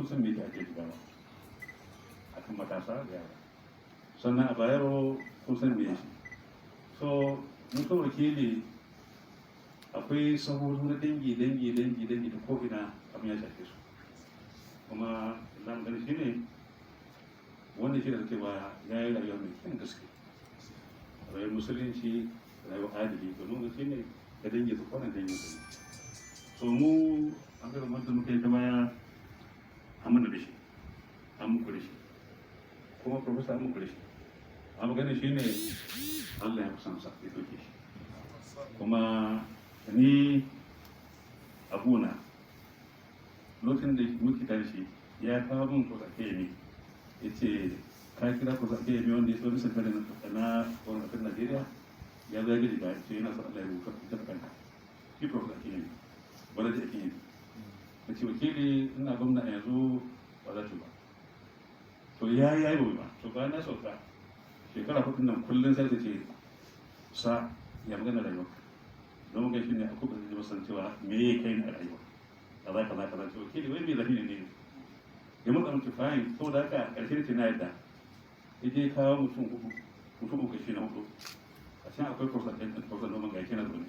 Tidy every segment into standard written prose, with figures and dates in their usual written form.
san me ake jigawa a kan matasa da yara. Sannan a Bayero kun san me shi. So mutum wakili akwai sahohi na dangi da ko'ina abin ya shafe su. Kuma zan gani shi ne wanda shi da cewa ya yi rayuwa mai kyan gaske. Rayuwar musulunci, rayuwar adali, domin shi ne da dangi su kwanan dangi su. So mu an ga wanda muka yi ta baya an mana da shi, an muku da shi, kuma profesa an muku da shi. Amma ganin shi ne Allah ya kusan sa ya doke shi. Kuma ni abuna lokacin da muke tashi ya kawo min kozake ne ya ce ka kira kozake ne wanda ya so bisa kare na wani kasar Najeriya ya zai gaji ba ce yana son Allah ya rubuta ita da kanka shi kozake ne wanda da ake yi na ce wakili ina gwamna a yanzu ba za ta ba to ya yi ba to bayan na sauka shekara hudun nan kullum sai ta ce sa ya magana rayuwa don kai shi ne a kuma zai san cewa me ya kai na rayuwa kaza ce wakili wai me zafi ne ya muka mutu fahim saboda haka karshe ce na yadda ya je kawo mutum uku shi na hudu a can akwai profesor noman gaishe na zaune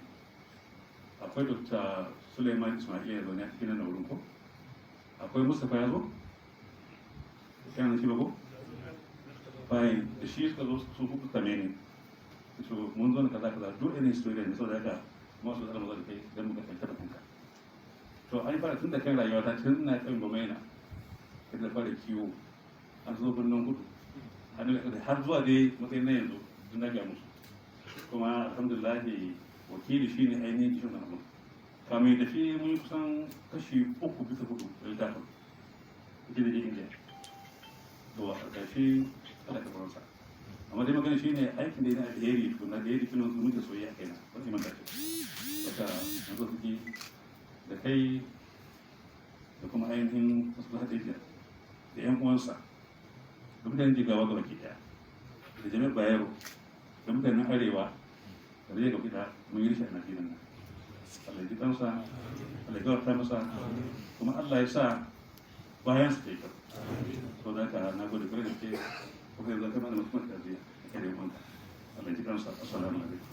akwai dr suleiman ismail ya zaune a cikin na wurin ko akwai mustapha ya zo yana shi ba ko bayan da shi suka zo sun hudu kame ne su mun zo na kaza duk irin historia ne saboda haka masu zara maza da kai don muka kai taɓa kanka to an fara tun da kan rayuwa ta tun na kan gomaina kada da fara kiwo an zo birnin kudu har zuwa dai matsayin na yanzu tun na ga musu kuma alhamdulillah wakili shi ne ainihin kishin na abin kamar da shi mun kusan kashi 3/4 da littafin ita da indiya to a ƙarshe kada ka faransa amma dai magana shi ne aikin da yana alheri to na da yari tunan su muke soyayya kaina wani manta ce wata na zo suke da kai da kuma ainihin wasu hadijiyar da yan uwansa da mutanen jigawa ga baki daya da jami'ar bayero da mutanen arewa da zai ga fita mun yi rishi a najeriya nan Allah ji kansa Allah ya gawarta masa kuma Allah ya sa bayan su ke kyau so da ka na gode kwarai da ke kuma yanzu kama da mutum da zai a kare wanda Allah ji kansa assalamu alaikum